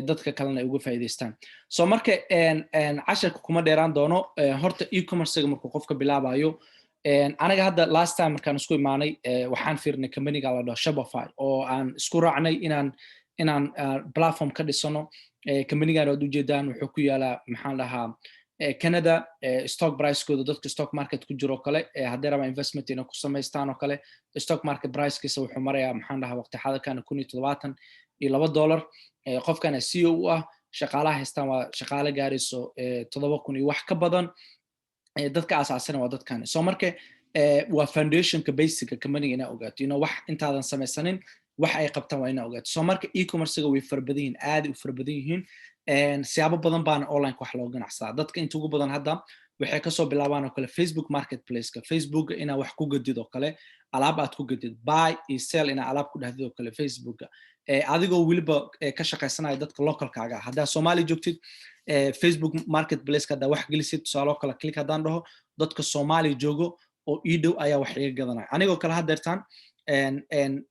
dadka kalena ay uga faa'iidaystaan so marka casharka kuma dheeraan doono horta e-commerce-ga markuu qofka bilaabayo anaga hadda last time markaan isku imaanay waxaan fiirnay company-ga la dhaho Shopify oo aan isku raacnay inaan platform ka dhisano company-gan aad ujeedaan wuxuu ku yaalaa maxaan dhahaa Canada stock price-kooda dadka stock market ku jiro kale haddii rabaa investment inay ku samaystaan oo kale stock market price-kiisa wuxuu marayaa maxaan dhahaa waqti xadirkan $72 qofkana CEO u ah shaqaalaha haystaan waa shaqaale gaarayso 7,000 iyo wax ka badan dadka asaasana waa dadkan soo marka waa foundationka basic company ina ogaato wax intaadan samaysanin wax ay qabtaan waa ina ogaato soo marka e-commerce-ga way farbadan aad u farbadan yihiin siyaabo badan baan online wax loo ganacsadaa dadka inta ugu badan hadda waxay ka soo bilaabaan oo kale Facebook marketplace-ka Facebook ina wax ku gadid oo kale alaab aad ku gadid buy and sell ina alaab ku dhahdid oo kale Facebook-ka adigoo wiliba ka shaqaysanaya dadka localkaaga haddaa Soomaali joogtid Facebook marketplace kada wax gelisid tusaale kale click hadaan dhaho dadka Soomaali joogo oo ii dhow ayaa wax iga gadanaya anigoo kale hadeertaan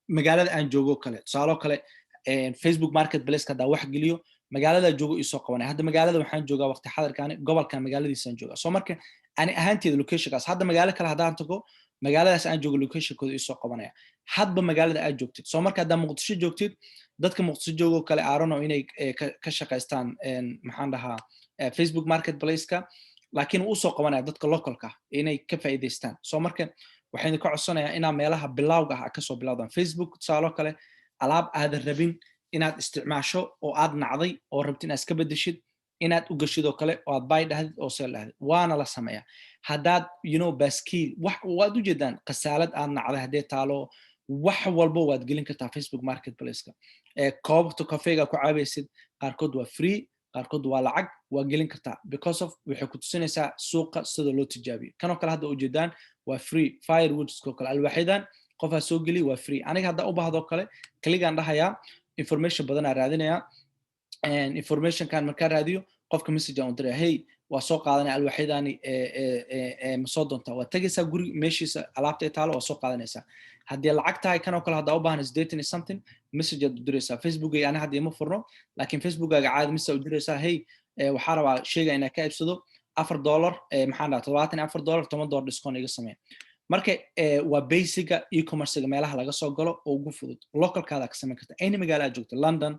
magaalada aan joogo kale tusaale kale Facebook marketplace kada wax geliyo magaalada joogo isoo qabanay hadda magaalada waxaan joogaa waqti xadirkan gobolka magaaladiisaan joogaa soo marka ani ahaanteeda location-kaas hadda magaalo kale hadaan tago magaaladaas aan joogo location-kooda isoo qabanaya hadba magaalada aad joogtid soo marka hadda Muqdisho joogtid dadka Muqdisho joogo kale aarono inay ka shaqaystaan maxaan dhahaa Facebook marketplace-ka laakiin uu soo qabanaya dadka localka inay ka faa'iidaystaan soo marka waxaan ka codsanayaa inaa meelaha bilowga ah ka soo bilowdaan Facebook tusaale kale alaab aad rabin inaad isticmaasho oo aad nacday oo rabtin inaad iska bedeshid inaad u gashid oo kale oo aad buy dhahdid oo sell dhahdid waana la sameeyaa haddaad baskiil wax waad u jeedaan qasaalad aad nacday haddee taalo wax walba waad gelin kartaa Facebook marketplace-ka koobta kafeega ku caabaysid qaarkood waa free qaarkood waa lacag waa gelin kartaa because of waxay ku tusinaysaa suuqa sida loo tijaabiyo kanoo kale hadda u jeedaan waa free firewoods koo kale alwaaxidan qofaa soo geli waa free aniga hadda u baahdo kale kligaan dhahayaa information badan aan raadinayaa information kan markaa raadiyo qofka message aan u diraa hey waa soo qaadanaya alwaaxidani ma soo doontaa waa tagaysaa guri meeshiisa alaabta taalo waa soo qaadanaysaa haddii lacag tahay kanoo kale hadda u baahan 80 something message aad u diraysaa Facebook-ga ana hadda ma furno laakiin Facebook-gaaga caadi message u diraysaa hey waxaa rabaa shayga inaa ka iibsado $4 maxaan dhahaa $74 discount iga samee marka waa basic-ga e-commerce-ga meelaha laga soo galo oo ugu fudud localkaada ka sameyn karta any magaalo aad joogto London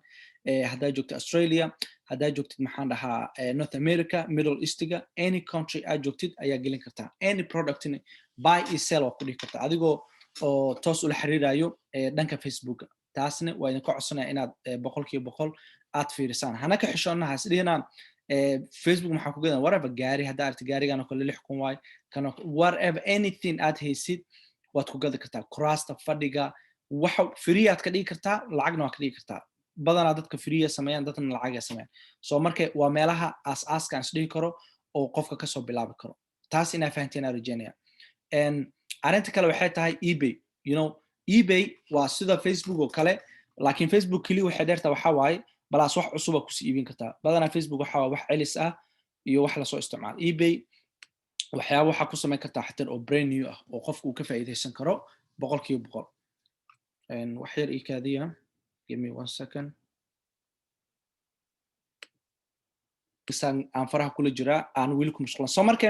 haddaa joogto Australia haddaa joogtid maxaan dhahaa North America Middle East-ga any country aad joogtid ayaa gelin kartaa any product buy and sell waa ku dhihi kartaa adigoo oo toos ula xiriirayo dhanka Facebook-ga taasna waa idinka codsanaya inaad 100% aad fiirisaan hana ka xishoonaha isdhiinaan Facebook maxaa ku gadan whatever gaari hadda aragti gaarigan oo kale 6,000 waay kana whatever anything aad haysid waad ku gadi kartaa kuraasta fadhiga waxa free aad ka dhigi kartaa lacagna waa ka dhigi kartaa badanaa dadka free sameeyaan dadna lacag ay sameeyaan soo marka waa meelaha aas-aaska aan isdhihi karo oo qofka ka soo bilaabi karo taas inaa fahanteen aan rajeynaya arinta kale waxay tahay eBay eBay waa sida Facebook oo kale laakiin Facebook kali waxay dheertaa waxa waaye balaas wax cusub ku sii iibin kartaa badanaa Facebook waxa wax celis ah iyo wax la soo isticmaal eBay waxyaabo waxa ku sameyn kartaa xataa oo brand new ah oo qofku ka faa'iideysan karo 100% wax yar kaadiya give me 1 second bisan aan faraha kula jira aan wiilku mashquulan soo marka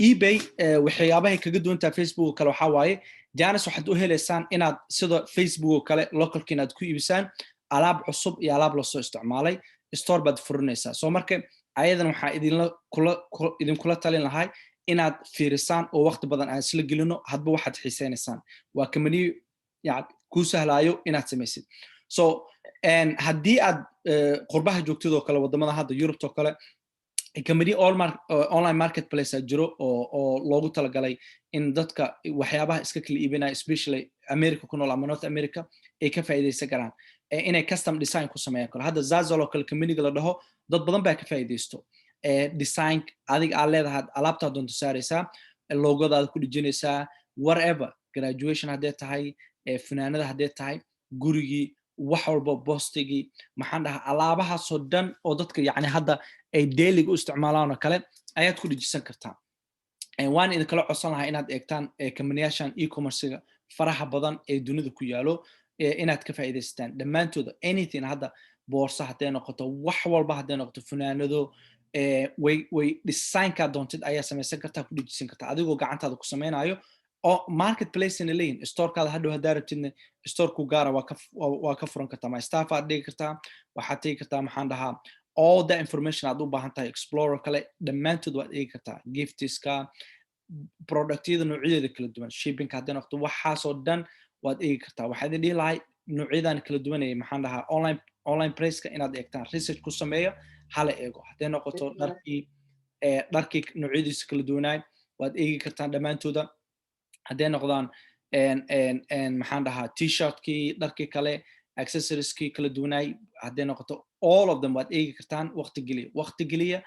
eBay waxyaabaha kaga duwantaa Facebook kale waxa waaye jaanis waxaad u heleysaan inaad sida Facebook kale localka inaad ku iibisaan alaab cusub iyo alaab la soo isticmaalay store baad furinaysaa soo marka ayadan waxa idinkula talin lahay inaad fiirisaan oo waqti badan aan isla gelino hadba waxaad xiiseynaysaan waa company ku sahlaayo inaad samaysid so haddii aad qurbaha joogtidoo kale wadamada hadda Europe oo kale company online marketplace jiro oo loogu talagalay in dadka waxyaabaha iska kala iibinaya especially America ku nool ama North America ay ka faa'iideysan karaan inay custom design ku sameeyaan karo hadda Zazzle oo kale company-ga la dhaho dad badan baa ka faa'iideysto design adiga aad leedahay alaabta doonto saaraysaa logodaada ku dhijinaysaa whatever graduation hadday tahay fanaanada hadday tahay gurigii wax walba postigii maxaan dhahaa alaabahaasoo dhan oo dadka hadda ay daily u isticmaalaan oo kale ayaad ku dhijisan kartaa waan idinkala codsan lahaa inaad eegtaan kamaniyaashan e-commerce-ga faraha badan ee dunida ku yaalo inaad ka faa'iidaystaan dhammaantooda anything hadda boorsa haddee noqoto wax walba haddee noqoto funaanado way designkaa doontid ayaa samaysan kartaa ku dejisan kartaa adigoo gacantaada ku samaynayo oo marketplace ina leeyihin storekaada hadhow haddaa rabtidna storeku gaara waa ka furan kartaa my staff aad dhigi kartaa waxaad tegi kartaa maxaan dhahaa all the information aad u baahan tahay explorer kale dhammaantood waad eegi kartaa giftiska productyada noocyadeeda kala duwan shippingka haddii noqoto waxaasoo dhan waad eegi kartaa waxaa idin dhihi lahay noocyadan kala duwanayay maxaan dhahaa online priceka inaad eegtaan research ku sameeya hala eego haddii noqoto dharkii noocyadiisa kala duwanaay waad eegi kartaan dhammaantooda haddii noqdaan maxaan dhahaa t-shirtkii dharkii kale accessorieskii kala duwanaay haddii noqoto all of them waad eegi kartaan waqti geliya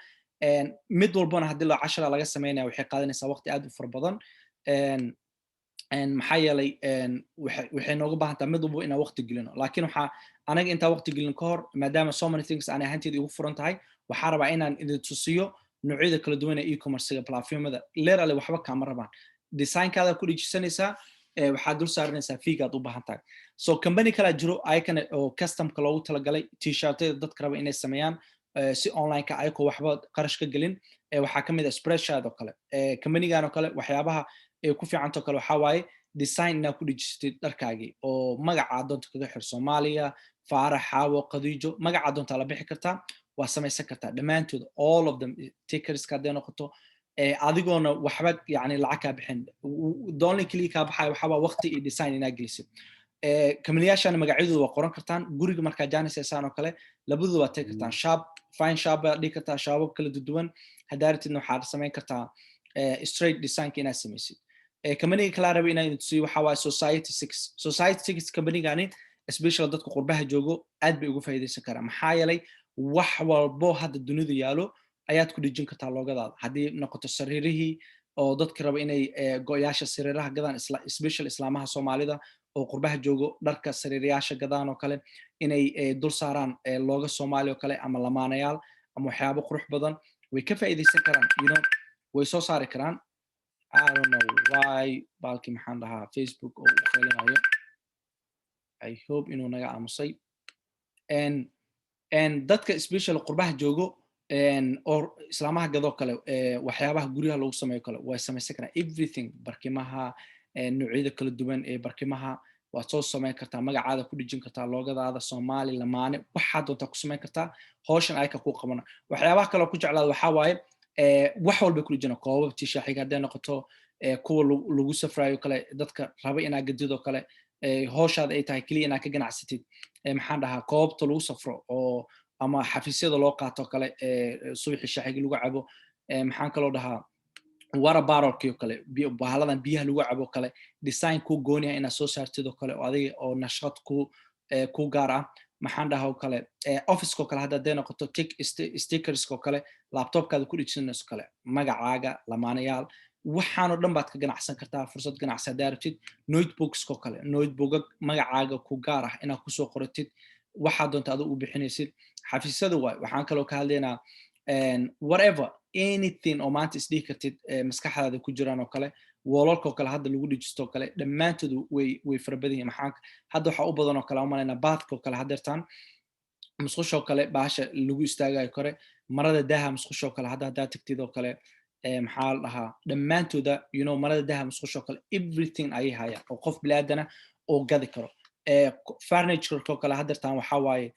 mid walbana haddii loo cashara laga sameynaya waxay qaadanaysaa waqti aad u fara badan maxaa yeelay waxay nooga baahan tahay mid walba inaan waqti gelino laakiin waxaa anaga intaa waqti gelin ka hor maadaama so many things aan ahaanteeda igu furan tahay waxaa rabaa inaan idin tusiyo noocyada kala duwan ee e-commercega platformada leerale waxba kaama rabaan designkaada ku dhejisanaysaa waxaad dul saaranaysaa fiigaad u baahan tahay so company kalaa jiro ayakana oo customka loogu talagalay t-shirtada dadka raba inay sameeyaan si onlineka ayakoo waxba qarash ka gelin waxaa kamid ah spreadshirt oo kale companygan oo kale waxyaabaha ay ku fiicantoo kale waxaa waaye design inaad ku dhejisatid dharkaagii oo magaca doonta kaga xir Soomaaliya Faarax Xaawo Qadiijo magaca doonta la bixi kartaa waa samaysan kartaa dhammaantood all of them tickers ka hadday noqoto adigoona waxba yani lacag ka bixin only kaliya ka baxay waxaa waqti iyo design inaad gelisid kamaniyaashan magacyadooda waa qoran kartaan guriga markaa jaanisaysan oo kale labadooda waa tagi kartaan shop fine shop baad dhigi kartaa shaabab kala duwan hadaaratidna waxaad samayn kartaa straight designka inaad samaysid companiga kala raba inaan tusiyo waxa waa society 6 companygani especially dadka qurbaha joogo aad bay ugu faa'iideysan karaan maxaa yeelay wax walbo hadda dunida yaalo ayaad ku dhijin kartaa loogadaada haddii noqoto sariirihii oo dadka raba inay go'yaasha sariiraha gadaan especially islaamaha Soomaalida oo qurbaha joogo dharka sariirayaasha gadaan oo kale inay dul saaraan looga Soomaali oo kale ama lamaanayaal ama waxyaabo qurux badan way ka faa'iideysan karaan way soo saari karaan I don't know why balki maxaan dhahaa Facebook oo u khalinayo I hope inuu naga aamusay and dadka especially qurbaha joogo or islaamaha gadoo kale waxyaabaha guryaha lagu sameeyo kale way samaysan karaan everything barkimaha noocyada kala duwan ee barkimaha waad soo samayn kartaa magacaada ku dhijin kartaa loogadaada Soomaali lamaane waxaad doontaa ku samayn kartaa hawshan ay ka ku qabana waxyaabaha kale ku jeclaad waxaa waaye wax walba ku dhijina koobab t-shirtiga hadday noqoto kuwa lagu safrayo kale dadka raba inaa gadido kale hawshaada ay tahay kaliya inaa ka ganacsatid maxaan dhahaa koobabta lagu safro oo ama xafiisyada loo qaato kale subaxi shaaxiga lagu cabo maxaan kaloo dhahaa water bottle kale bahaladan biyaha lagu cabo kale design ku gooniya inaad soo saartid oo kale oo adiga oo nashqad ku gaar ah maxaan dhahaa kale office-ko kale hadday noqoto stickers-ko kale laptopkaada ku dhijinayso kale magacaaga lamaanayaal waxaan oo dhan baad ka ganacsan kartaa fursad ganacsi haddaad rabtid notebooks-ko kale notebook magacaaga ku gaar ah inaad kusoo qoratid waxaad doonta adigu u bixinaysid xafiisyada waay waxaan kaloo ka hadlaynaa whatever anything oo maanta isdhihi kartid maskaxdaada ku jiraan oo kale woolalkoo kale hadda lagu dhijisto kale dhammaantood way fara badan yihiin maxaa hadda waxaa u badan oo kale umalaynaa baadkoo kale haddeertaan musqushoo kale baasha lagu istaagayo kore marada daaha musqushoo kale haddaa tagtid oo kale maxaa la dhahaa dhammaantooda marada daaha musqushoo kale everything ayay hayaan oo qof bilaadan ah oo gadi karo furniture-ko kale haddeertaan waxaa waaye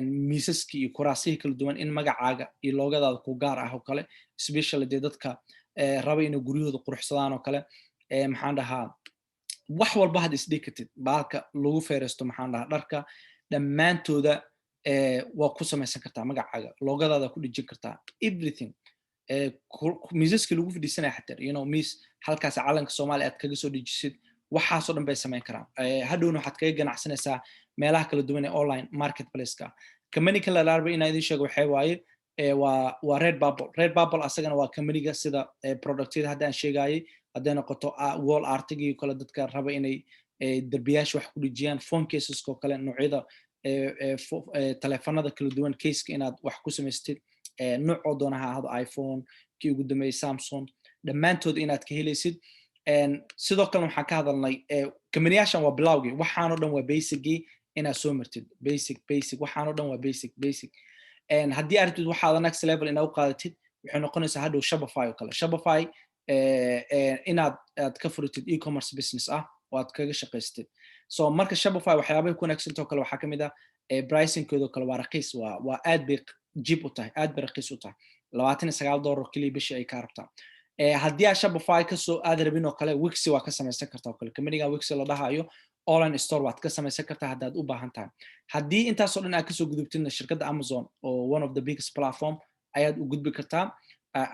miisaskii iyo kuraasihii kala duwan in magacaaga iyo loogadaada ku gaar ah oo kale especially dee dadka raba inay guryahooda quruxsadaan oo kale maxaan dhahaa wax walba had isdhigi kartid baalka lagu feereysto maxaan dhahaa dharka dhammaantooda waa ku samaysan kartaa magacaaga loogadaada ku dhijin kartaa everything miisaskii lagu fadhiisanaya xataa miis halkaas calanka Soomaaliya aad kaga soo dhijisid waxaasoo dhan bay samayn karaan hadhowna waxaad kaga ganacsanaysaa meelaha kala duwan ee online marketplace-ka company kale la raba inaan idin sheego waxay waaye waa Redbubble asagana waa company-ga sida productyada hadda aan sheegayay hadday noqoto wall art-gii kale dadka raba inay derbiyaasha wax ku dhijiyaan phone cases-ko kale noocyada telefoonada kala duwan case-ka inaad wax ku samaystid nooc doona ha ahado iPhone kii ugu dambeeyay Samsung dhammaantood inaad ka helaysid sidoo kale waxaan ka hadalnay kamaniyaashan waa bilowgii waxaanoo dhan waa basicgii inaad soo martid basic waxaan oo dhan waa basic haddii aad rabtid waxaad next level inaad u qaadatid waxay noqonaysaa hadhow Shopify oo kale Shopify inaad ka furitid e-commerce business ah oo aad kaga shaqaystid so marka Shopify waxyaabaha ku wanaagsan kale waxaa kamid ah pricing-kooda kale waa raqiis waa aad bay jib u tahay aad bay raqiis u tahay $29 kaliya bishii ay ka rabtaa haddii aad Shopify ka soo aad rabin oo kale Wix waa ka samaysan kartaa oo kale company-ga Wix la dhahayo online store waad ka samaysan kartaa haddaad u baahan tahay haddii intaas oo dhan aad ka soo gudubtidna shirkadda Amazon oo one of the biggest platform ayaad u gudbi kartaa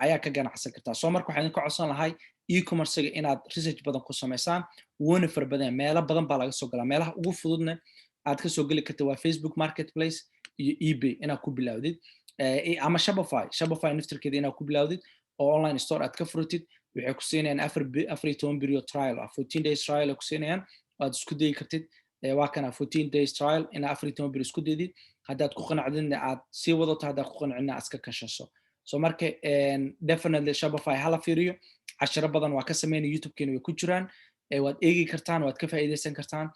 ayaa ka ganacsan kartaa soo marka waxaan ka codsan lahay e-commerce-ga inaad research badan ku samaysaan wana far badan meelo badan baa laga soo galaa meelaha ugu fududna aad ka soo geli kartaa waa Facebook Marketplace iyo eBay inaad ku bilowdid ama Shopify naftirkeeda inaad ku bilowdid oo online store aad ka furitid waxay ku siinayaan 14 period trial 14 days trial ku siinayaan waad isku dayi kartid waa kana 14 days trial ina 14 period isku daydid haddaad ku qanacdina aad sii wadato haddaad ku qanacina aad iska kashaso so marka definitely Shopify hala fiiriyo casharo badan waa ka sameynay YouTube-keena way ku jiraan waad eegi kartaan waad ka faa'iideysan kartaan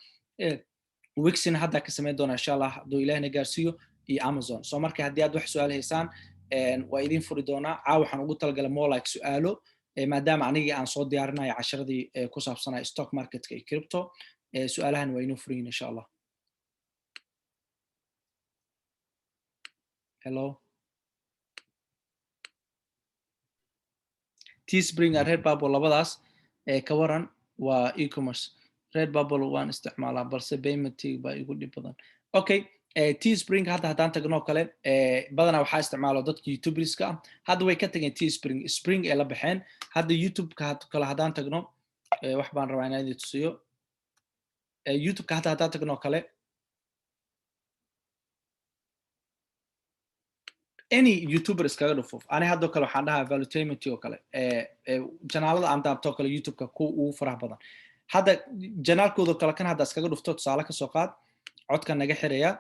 Wixina hadda ka sameyn doona insha Allah hadduu Ilaahna gaarsiiyo iyo Amazon so marka haddii aad wax su'aal haysaan waa idin furi doonaa waxaan ugu talagalay more like su'aalo maadaama anigii aan soo diyaarinayo casharadii ku saabsanaa stock marketka iyo crypto su'aalahan waa inoo furiin insha Allah hello Teespring Redbubble labadaas ka waran waa e-commerce Redbubble waan isticmaalaa balse payment baa igu dhib badan okay Teespring haddaan tagno kale badanaa waxaa isticmaalo dadka YouTubers-ka hadda way ka tageen Teespring ee la baxeen hadda YouTube-ka kale haddaan tagno wax baan rabaa inaan idin tusiyo YouTube-ka haddaan tagno kale any YouTuber iskaga dhufo ani hadda kale waxaan dhahaa valuetainment oo kale janaalada aan daabto kale YouTube-ka ku ugu faraha badan hadda janaalkooda kale kan hadda iskaga dhufto tusaale ka soo qaad codka naga xiraya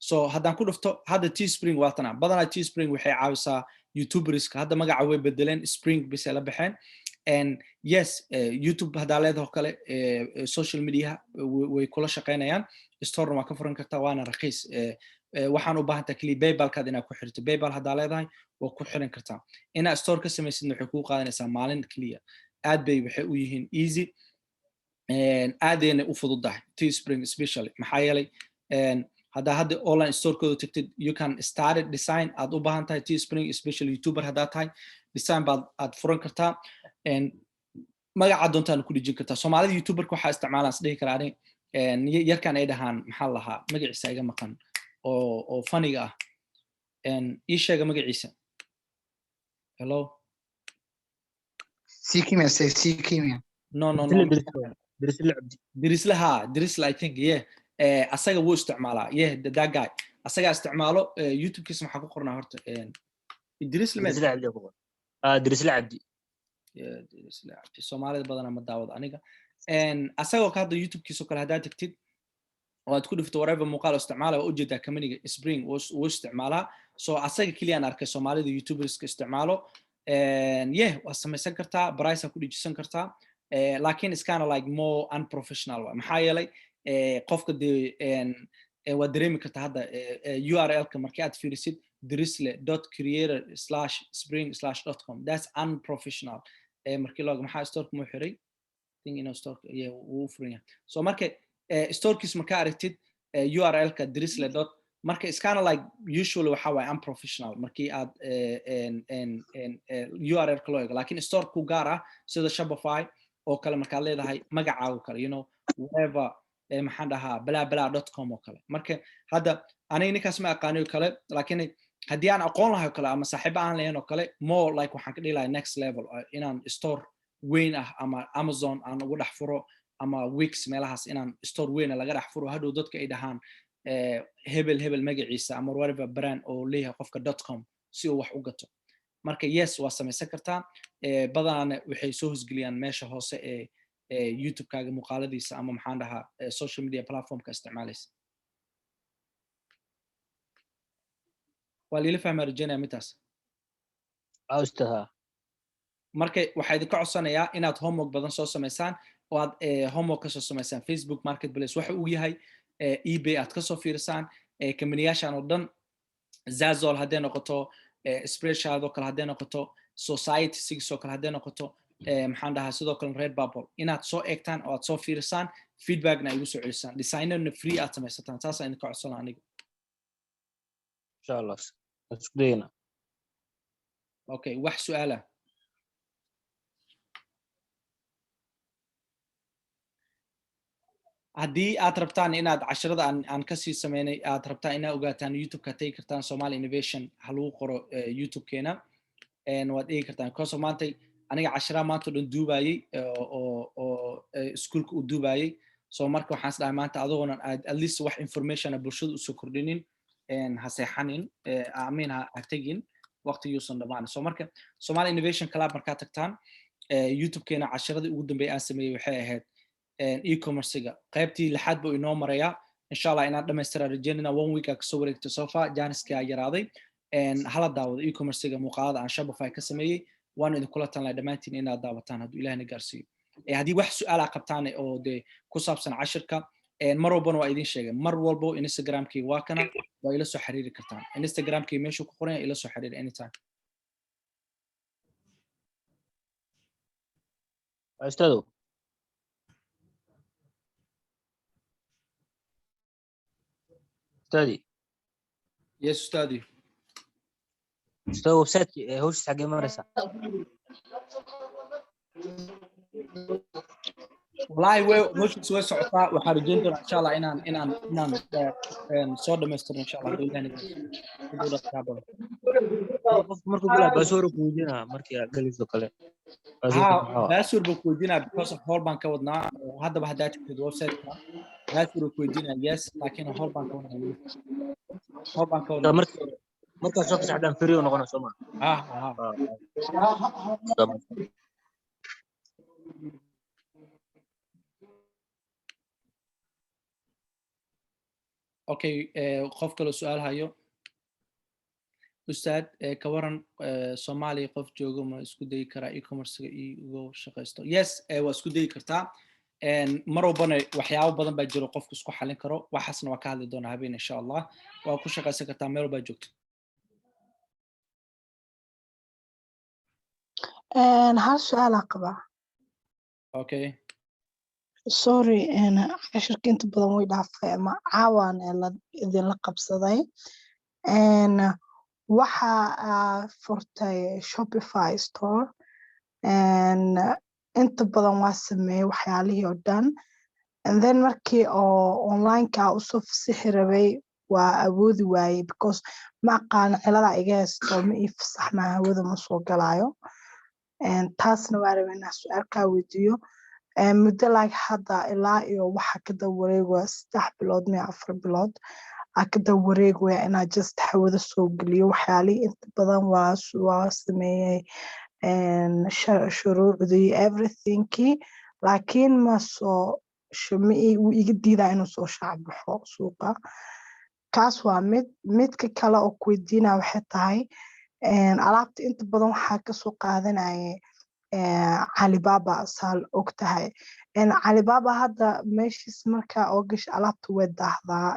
so haddaan ku dhufto hadda Teespring waatana badanaa Teespring waxay caawisaa YouTuberska hadda magaca way bedeleen Spring bis la baxeen and yes YouTube haddaa leedahay kale social media way kula shaqeynayaan store ma ka furan kartaa waana raqiis waxaan u baahan tahay kaliya PayPal-kaad inaad ku xirto PayPal haddaa leedahay waa ku xiran kartaa inaad store ka samaysidna waxay kuu qaadanaysaa maalin kaliya aad bay waxay u yihiin easy aadayna u fududahay Teespring especially maxaa yeelay hadda online store-kooda tagtid you can start design aad u baahan tahay Teespring especially YouTuber haddaa tahay design baad aad furan kartaa magaca doontaan ku dhijin kartaa Soomaalida YouTuber-ka waxaa isticmaalaan isdhihi karaa yarkan ay dhahaan maxaa lahaa magaciisa iga maqan oo funniga ah ii sheega magaciisa hello Sikimia no Dirisla I think yeah asaga wuu isticmaalaa yeah that guy asaga isticmaalo YouTube-kiisa maxaa ku qornaa horta Dirisla Abdi Soomaalida badanaa ma daawado aniga asagoo ka hadda YouTube-kiisa kale haddaad tagtid oo aad ku dhufto whatever muuqaal isticmaala waa ujeedaa company-ga Spring wuu isticmaalaa so asaga kaliya aan arkay Soomaalida YouTubers-ka isticmaalo yeah waa samaysan kartaa price ku dhijisan kartaa laakiin is kind of like more unprofessional maxaa yeelay qofka waa dareemi kartaa hadda URL-ka markii aad fiirisid drisle.creator/spring/.com that's unprofessional markii looga maxaa store-ka muu xiray thing in store yeah wuu furan yahay so marka store-kiis markaa aragtid URL-ka drisle. marka it's kind of like usually waxa way unprofessional markii aad URL-ka loo eego laakiin store ku gaar ah sida Shopify oo kale markaad leedahay magacaaga kale you know whatever maxaan dhahaa bla.com oo kale marka hadda aniga ninkaas ma aqaaniyo kale laakiin haddii aan aqoon lahayo kale ama saaxiib aan lahayn oo kale more like waxaan ka dhilahay next level inaan store weyn ah ama Amazon aan ugu dhex furo ama Wix meelahaas inaan store weyn laga dhex furo hadhow dadka ay dhahaan hebel magaciisa ama whatever brand oo leeyahay qofka .com si uu wax u gato marka yes waa samaysan kartaa badanaana waxay soo hosgeliyaan meesha hoose YouTube-kaaga muuqaaladiisa ama maxaan dhahaa social media platform-ka isticmaalaysa waa liila fahmaa rajaynaya midaas marka waxaa idinka codsanayaa inaad homework badan soo samaysaan oo aad homework ka soo samaysaan Facebook Marketplace waxa uu yahay eBay aad ka soo fiirsaan kambaniyashan oo dhan Zazol haddii noqoto Spreadshirt oo kale haddii noqoto Society 6 oo kale haddii noqoto maxaan dhahaa sidoo kale Redbubble inaad soo eegtaan oo aad soo fiirsaan feedbackna ay igu soo celisaan designerna free aad samaysataan saas ayaan ka codsan aniga insha Allah isku dayna okay wax su'aala haddii aad rabtaan inaad casharada aan ka sii sameynay aad rabtaan inaad ogaataan YouTube-ka tagi kartaan Somali Innovation ha lagu qoro YouTube-keena waad eegi kartaan because maanta aniga cashara maanta dhan duubayay oo iskuulka u duubayay so marka waxaan isdhahay maanta adoona at least wax information bulshada usoo kordhinin ha seexanin amiin ha tegin waqtiyuusan dhamaan so marka Somali Innovation Club markaa tagtaan YouTube-keena casharadii ugu dambeeyay aan sameeyay waxay ahayd e-commerce-ga qaybtii lixaad buu inoo marayaa insha Allah inaan dhamaystira rajeynina 1 week ka soo wareegto so far Janiska yaraaday hala daawado e-commerce-ga muuqaalada aan Shopify ka sameeyay waan idin kula talinayaa dhamaantiin inaad daawataan hadduu Ilaahna gaarsiiyo haddii wax su'aal ah qabtaan oo de ku saabsan cashirka mar walbana waa idin sheegay mar walbo Instagram-kii waa kana waa ila soo xiriiri kartaan Instagram-kii meesha ku qoran ila soo xiriir anytime Ustaado استاذي yes ustaadi استاذ ويب سايت هوش حق مرسى والله وش way socotaa waxaan rajeyn doonaa insha Allah inaan soo dhameystiro insha Allah markuu galaa baasoor ku weydiina markii galiso kale baasoor buu ku weydiinaa because of hol baan ka wadnaa haddaba haddaa tagtid website-ka baasoor ku weydiinaa yes laakiin hol baan ka wadnaa markaa soo fasaxdaan free oo noqona Soomaa okay qof kale su'aal hayo ustaad ka waran Soomaaliya qof joogo ma isku day karaa e-commerce-ga iyo shaqaysto yes waa isku day kartaa mar walbana waxyaabo badan baa jiro qofku isku xalin karo waxaasna waa ka hadli doonaa habeen insha Allah waa ku shaqaysan kartaa meel walba joogto hal su'aal aan qabaa okay sorry cashirka inta badan way dhaafay ama caawaan idinla qabsaday waxa furtay Shopify store inta badan waa sameeyay waxyaalihii oo dhan and then markii oo online-ka usoo fasixi rabay waa awoodi waayey because ma aqaan cilada iga haysto ma ii fasaxma hawada ma soo galaayo taasna waa rabay inaan su'aal kaa weydiiyo muddo like hadda ilaa iyo waxa ka daba wareegaya 3 bilood ma 4 bilood ka daba wareegaya inaa just hawada soo geliyo waxyaalihii inta badan waa sameeyay shuruucdii everything-kii laakiin ma soo iga diidaa inuu soo shacbaxo suuqa kaas waa midka kale oo ku weydiinaa waxay tahay alaabta inta badan waxaa kasoo qaadanaya Alibaba saal og tahay Alibaba hadda meeshiis markaa oo gashay alaabta way daahdaa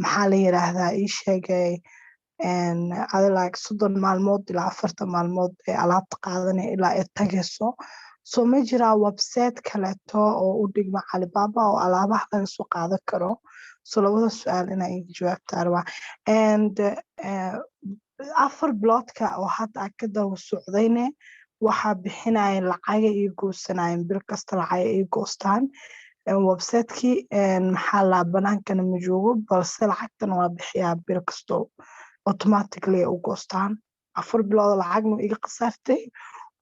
maxaa la yiraahdaa ii sheegay like 30 maalmood ilaa 40 maalmood ee alaabta qaadanaya ilaa ay tagayso so ma jiraa website kaleeto oo u dhigma Alibaba oo alaabaha laga soo qaadan karo so labada su'aal inaa iga jawaabtaa rabaa and 4 biloodka oo hadda ka daba socdayne waxaa bixinaya lacaga iyo goosanayeen bil kasta lacaga iyo goostaan website-kii maxaa la banaankana ma joogo balse lacagtana waa bixiyaa bil kasto automatically u goostaan 4 bilood lacagna iga qasaartay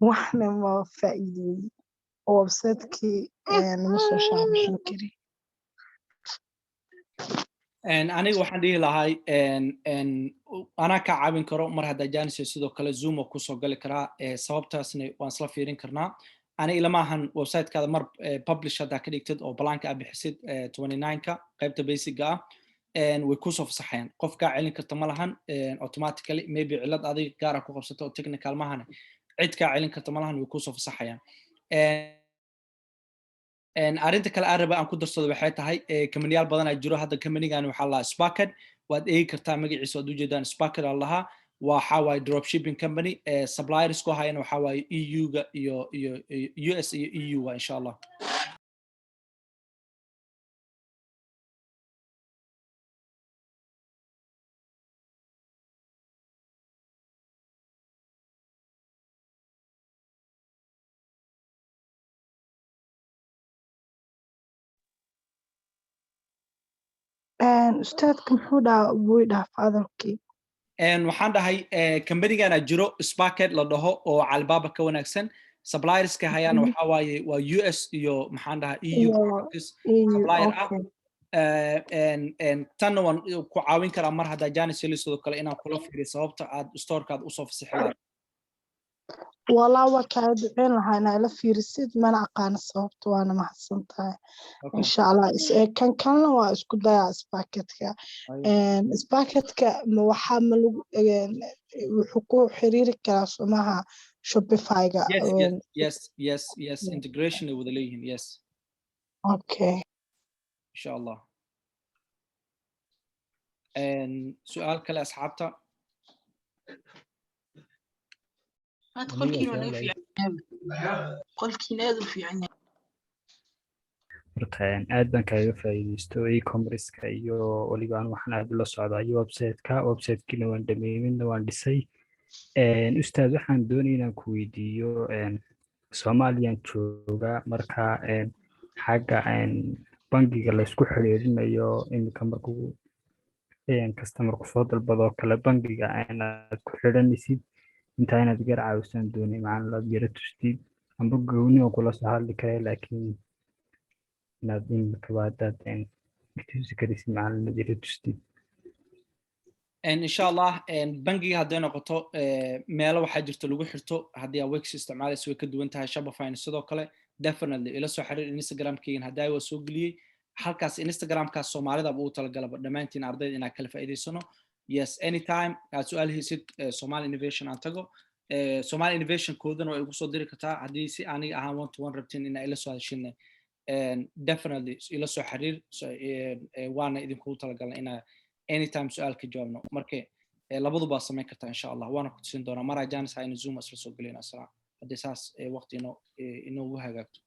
waxna ma faa'iiday website-kii ma soo shaabixin kari aniga waxaan dhihi lahay anaa ka caawin karo mar hadda Janice sidoo kale Zoom oo ku soo gali karaa sababtaasna waan isla fiirin karnaa aniga ilama ahan website-kaada mar publish hadda ka dhigtid oo blank ah bixisid 29ka qaybta basic-ga way ku soo fasaxayaan qof ka celin karta ma lahan automatically maybe cilad adiga gaar ah ku qabsato oo technical ma ahan cid ka celin karta ma lahan way ku soo fasaxayaan arrinta kale aan raba aan ku darsado waxay tahay kamaniyaal badan ay jiro hadda kamanigan waxaa la Sparked waad eegi kartaa magaciisa waad ujeedaan Sparked aa lahaa waxa waaye dropshipping company suppliers ku hayana waxa waaye EU-ga iyo US iyo EU waa insha Allah ustaadka muxuu dhahaa buu dhaaf hadalkii waxaan dhahay kambanigana jiro Sparked la dhaho oo Alibaba ka wanaagsan supplierska hayana waxa waaye waa US iyo maxaan dhahaa EU supplier tan waan ku caawin karaa mar hadda Janice sidoo kale inaan kula fiiriyo sababta aad store-kaad u soo fasaxday والله وكاد عين لها لا فيرسيد ما نعقان صوبت وانا ما حسنتها ان شاء الله كان واسكو دايا سباكتك سباكتك وحا ملو وحكو حريري كلا سماها شوبيفايغا yes integration with the legion yes okay ان شاء الله سؤال كلا اصحابتا qolkiina aad u fiican horta aad baan kaaga faa'iidaysto e-commerce-ka iyo waliba aan waxaan aad ula socdaa iyo website-kiina waan dhameeyey midna waan dhisay ustaad waxaan doonaya inaan ku weydiiyo Soomaaliyan jooga marka xagga bangiga la isku xiriirinayo imika markuu customer-ku soo dalbado kala bangiga aad ku xiranaysid inta inaad gar caawisan doonay macaan la yara tustid amba gooni oo kula soo hadli kara laakiin inaad imika baadaad tusi karaysid macaan la yara tustid insha Allah bangiga hadday noqoto meelo waxaa jirto lagu xirto haddii aad Wix isticmaalayso way ka duwan tahay Shopify sidoo kale definitely ila soo xiriir Instagram-kayga haddii ay soo geliyay halkaas Instagram-kaas Soomaalida buu talagalaba dhamaantiin ardayda inaan kala faa'iideysano yes anytime aad su'aal haysid Somali Innovation aan tago Somali Innovation koodana way ugu soo diri kartaa haddii si aniga ahaan one to one rabtin in ila soo hadashina definitely ila soo xiriir waana idinku talagalna ina anytime su'aal ka jawaabno marka labaduba sameyn kartaa insha Allah waana ku tusin doonaa mara Janice ayna Zoom asla soo galina asla haddii saas waqti inoo hagaagto